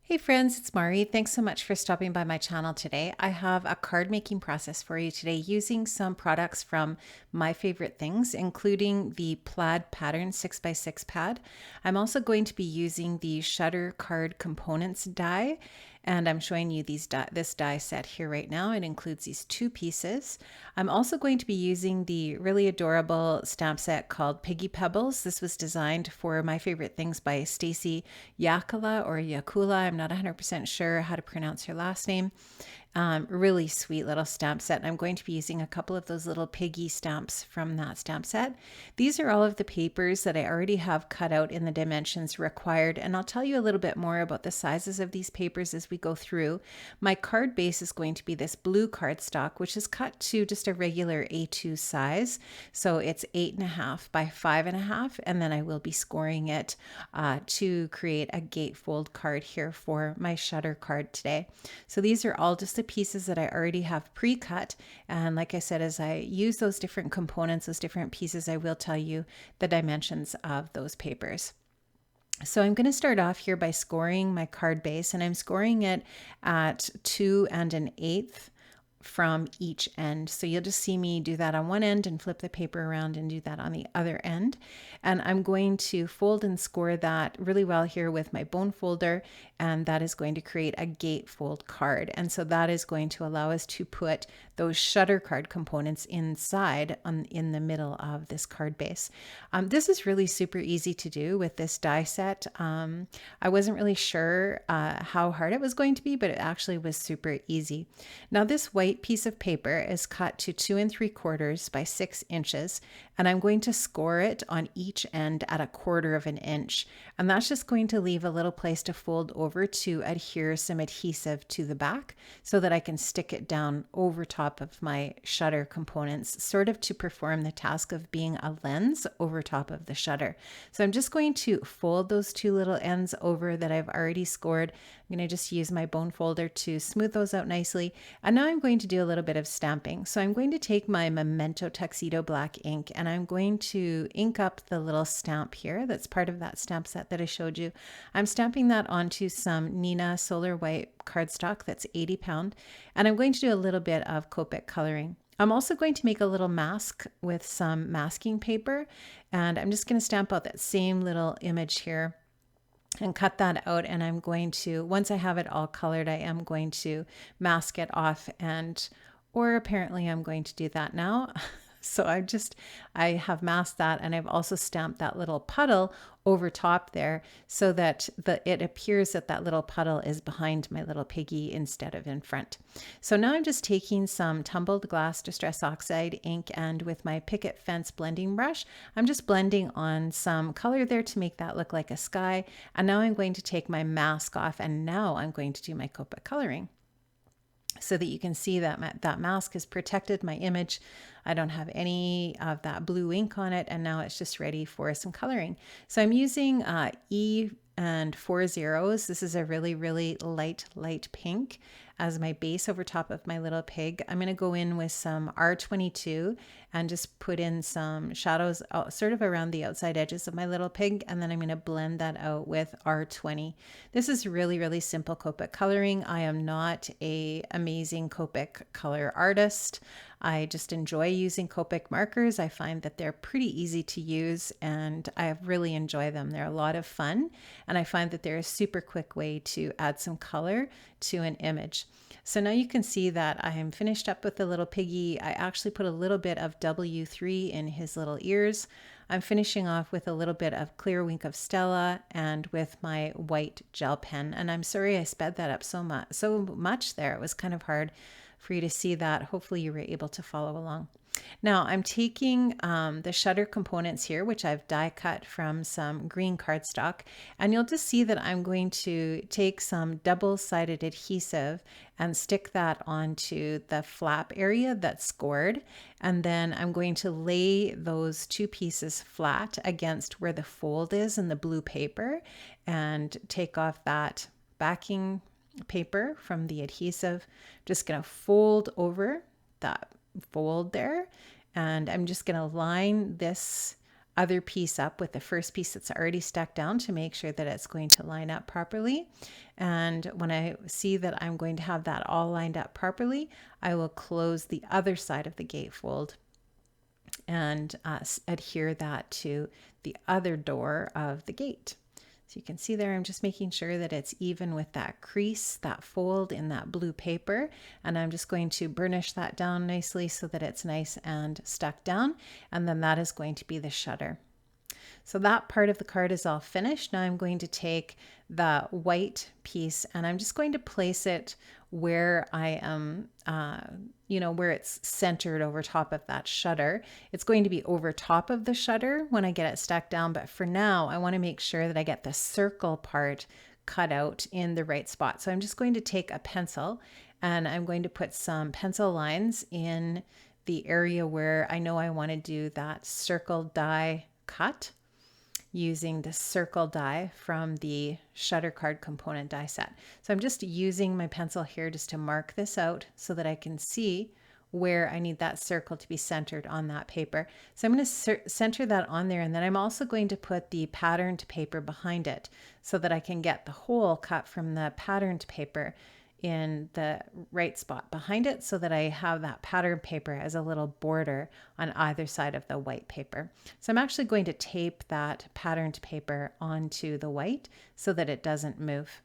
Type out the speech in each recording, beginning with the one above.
Hey friends, it's Mari. Thanks so much for stopping by my channel today. I have a card making process for you today using some products from My Favorite Things, including the Plaid Patterns 6x6 pad. I'm also going to be using the Shutter Card Components die, and I'm showing you this die set here right now. It includes these two pieces. I'm also going to be using the really adorable stamp set called Piggy Pebbles. This was designed for My Favorite Things by Stacy Yakula or Yakula. I'm not 100% sure how to pronounce her last name. Really sweet little stamp set. And I'm going to be using a couple of those little piggy stamps from that stamp set. These are all of the papers that I already have cut out in the dimensions required. And I'll tell you a little bit more about the sizes of these papers as we go through. My card base is going to be this blue cardstock, which is cut to just a regular A2 size. So it's 8.5 by 5.5. And then I will be scoring it to create a gatefold card here for my shutter card today. So these are all just the pieces that I already have pre-cut, and like I said, as I use those different components, those different pieces, I will tell you the dimensions of those papers. So I'm going to start off here by scoring my card base, and I'm scoring it at 2 1/8 from each end. So you'll just see me do that on one end and flip the paper around and do that on the other end. And I'm going to fold and score that really well here with my bone folder, and that is going to create a gatefold card. And so that is going to allow us to put those shutter card components inside in the middle of this card base. This is really super easy to do with this die set. I wasn't really sure how hard it was going to be, but it actually was super easy. Now this white piece of paper is cut to 2 3/4 by 6 inches, and I'm going to score it on each end at 1/4 of an inch. And that's just going to leave a little place to fold over to adhere some adhesive to the back so that I can stick it down over top of my shutter components, sort of to perform the task of being a lens over top of the shutter. So I'm just going to fold those two little ends over that I've already scored. I'm going to just use my bone folder to smooth those out nicely. And now I'm going to do a little bit of stamping. So I'm going to take my Memento Tuxedo black ink, and I'm going to ink up the little stamp here that's part of that stamp set that I showed you. I'm stamping that onto some Nina Solar White cardstock that's 80 pound, and I'm going to do a little bit of Copic coloring. I'm also going to make a little mask with some masking paper, and I'm just going to stamp out that same little image here and cut that out. And I'm going to, once I have it all colored, I am going to mask it off, or apparently I'm going to do that now. So I have masked that, and I've also stamped that little puddle over top there so that it appears that that little puddle is behind my little piggy instead of in front. So now I'm just taking some Tumbled Glass Distress Oxide ink, and with my Picket Fence blending brush, I'm just blending on some color there to make that look like a sky. And now I'm going to take my mask off, and now I'm going to do my Copic coloring, so that you can see that that mask has protected my image. I don't have any of that blue ink on it, and now it's just ready for some coloring. So I'm using E and 4 zeros. This is a really, really light pink as my base over top of my little pig. I'm going to go in with some R22 and just put in some shadows sort of around the outside edges of my little pig, and then I'm going to blend that out with R20. This is really, really simple Copic coloring. I am not an amazing Copic color artist. I just enjoy using Copic markers. I find that they're pretty easy to use, and I really enjoy them. They're a lot of fun, and I find that they're a super quick way to add some color to an image. So now you can see that I am finished up with the little piggy. I actually put a little bit of W3 in his little ears. I'm finishing off with a little bit of Clear Wink of Stella and with my white gel pen. And I'm sorry I sped that up so much there. It was kind of hard for you to see that. Hopefully you were able to follow along. Now I'm taking the shutter components here, which I've die cut from some green cardstock, and you'll just see that I'm going to take some double-sided adhesive and stick that onto the flap area that's scored, and then I'm going to lay those two pieces flat against where the fold is in the blue paper and take off that backing paper from the adhesive. Just going to fold over that fold there, and I'm just going to line this other piece up with the first piece that's already stuck down to make sure that it's going to line up properly. And when I see that I'm going to have that all lined up properly, I will close the other side of the gatefold and adhere that to the other door of the gate. So you can see there, I'm just making sure that it's even with that crease, that fold in that blue paper. And I'm just going to burnish that down nicely so that it's nice and stuck down. And then that is going to be the shutter. So that part of the card is all finished. Now I'm going to take the white piece and I'm just going to place it where I am, where it's centered over top of that shutter. It's going to be over top of the shutter when I get it stuck down. But for now, I want to make sure that I get the circle part cut out in the right spot. So I'm just going to take a pencil and I'm going to put some pencil lines in the area where I know I want to do that circle die cut, using the circle die from the Shutter Card Component die set. So I'm just using my pencil here just to mark this out so that I can see where I need that circle to be centered on that paper. So I'm going to center that on there, and then I'm also going to put the patterned paper behind it so that I can get the hole cut from the patterned paper in the right spot behind it so that I have that pattern paper as a little border on either side of the white paper. So I'm actually going to tape that patterned paper onto the white so that it doesn't move.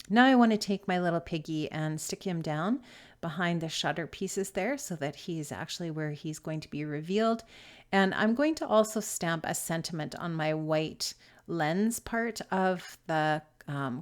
Now I want to take my little piggy and stick him down behind the shutter pieces there so that he's actually where he's going to be revealed. And I'm going to also stamp a sentiment on my white lens part of the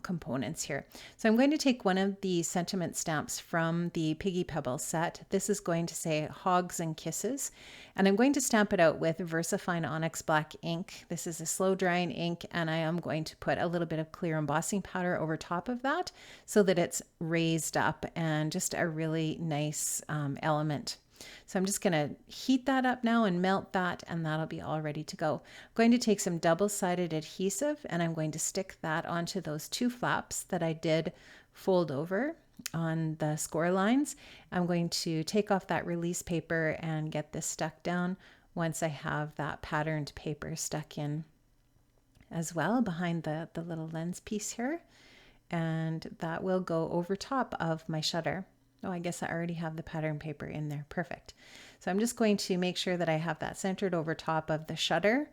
components here. So I'm going to take one of the sentiment stamps from the Piggy Pebbles set. This is going to say Hogs and Kisses, and I'm going to stamp it out with VersaFine Onyx Black ink. This is a slow drying ink, and I am going to put a little bit of clear embossing powder over top of that so that it's raised up and just a really nice element. So I'm just going to heat that up now and melt that, and that'll be all ready to go. I'm going to take some double-sided adhesive and I'm going to stick that onto those two flaps that I did fold over on the score lines. I'm going to take off that release paper and get this stuck down once I have that patterned paper stuck in as well behind the little lens piece here. And that will go over top of my shutter. Oh, I guess I already have the pattern paper in there. Perfect. So I'm just going to make sure that I have that centered over top of the shutter,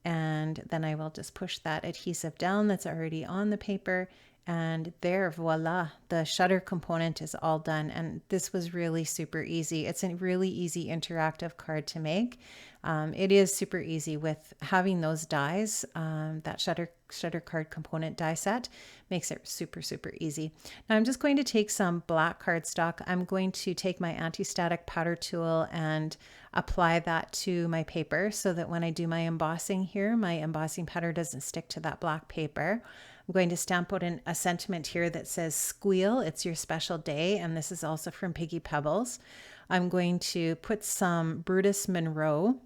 and then I will just push that adhesive down that's already on the paper, and there, voila, the shutter component is all done. And this was really super easy. It's a really easy interactive card to make. It is super easy with having those dies. That shutter card component die set makes it super, super easy. Now I'm just going to take some black cardstock. I'm going to take my anti-static powder tool and apply that to my paper so that when I do my embossing here, my embossing powder doesn't stick to that black paper. I'm going to stamp out a sentiment here that says Squeal, it's your special day, and this is also from Piggy Pebbles. I'm going to put some Brutus Monroe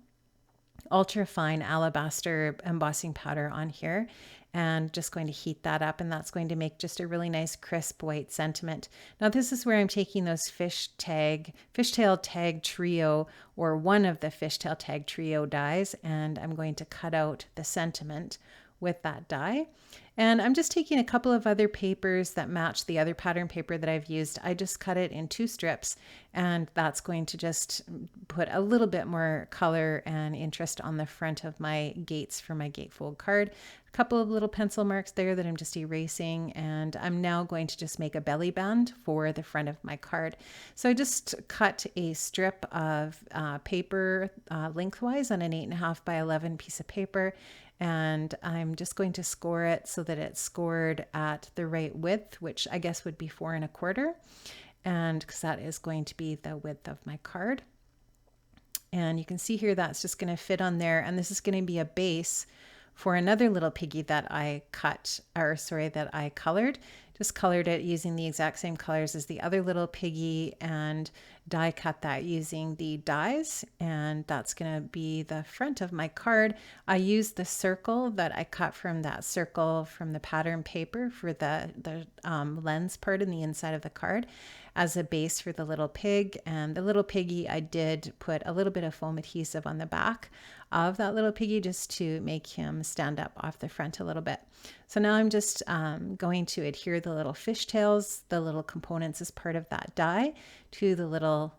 ultra fine alabaster embossing powder on here and just going to heat that up, and that's going to make just a really nice crisp white sentiment. Now this is where I'm taking those Fishtail Tag Trio, or one of the Fishtail Tag Trio dies, and I'm going to cut out the sentiment with that die. And I'm just taking a couple of other papers that match the other pattern paper that I've used. I just cut it in 2 strips, and that's going to just put a little bit more color and interest on the front of my gates for my gatefold card. A couple of little pencil marks there that I'm just erasing, and I'm now going to just make a belly band for the front of my card. So I just cut a strip of paper lengthwise on an 8.5 by 11 piece of paper, and I'm just going to score it so that it's scored at the right width, which I guess would be 4 1/4, and because that is going to be the width of my card. And you can see here that's just going to fit on there, and this is going to be a base for another little piggy that I colored just colored it using the exact same colors as the other little piggy and die cut that using the dies, and that's going to be the front of my card. I used the circle that I cut from that circle from the pattern paper for the lens part in the inside of the card as a base for the little pig. And the little piggy, I did put a little bit of foam adhesive on the back of that little piggy just to make him stand up off the front a little bit. So now I'm just going to adhere the little fishtails, the little components as part of that die, to the little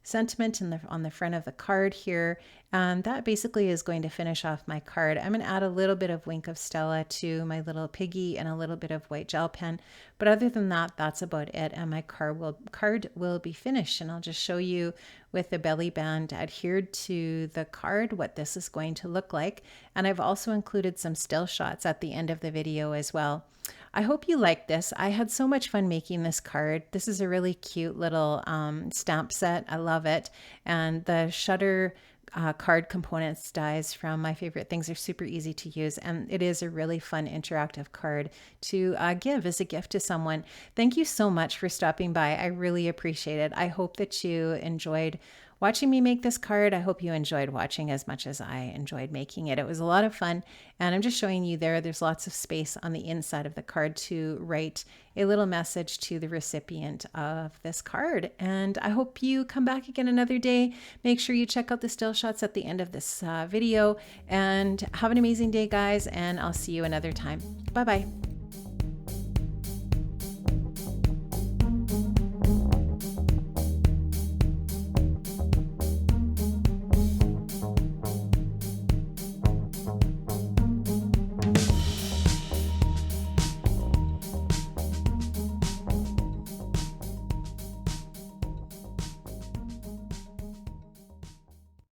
sentiment on the front of the card here. And that basically is going to finish off my card. I'm going to add a little bit of Wink of Stella to my little piggy and a little bit of white gel pen. But other than that, that's about it. And my card will be finished. And I'll just show you with the belly band adhered to the card what this is going to look like. And I've also included some still shots at the end of the video as well. I hope you like this. I had so much fun making this card. This is a really cute little stamp set. I love it. And the Shutter Card Components dies from My Favorite Things are super easy to use. And it is a really fun interactive card to give as a gift to someone. Thank you so much for stopping by. I really appreciate it. I hope that you enjoyed watching me make this card. I hope you enjoyed watching as much as I enjoyed making it. It was a lot of fun. And I'm just showing you there's lots of space on the inside of the card to write a little message to the recipient of this card. And I hope you come back again another day. Make sure you check out the still shots at the end of this video, and have an amazing day, guys. And I'll see you another time. Bye-bye.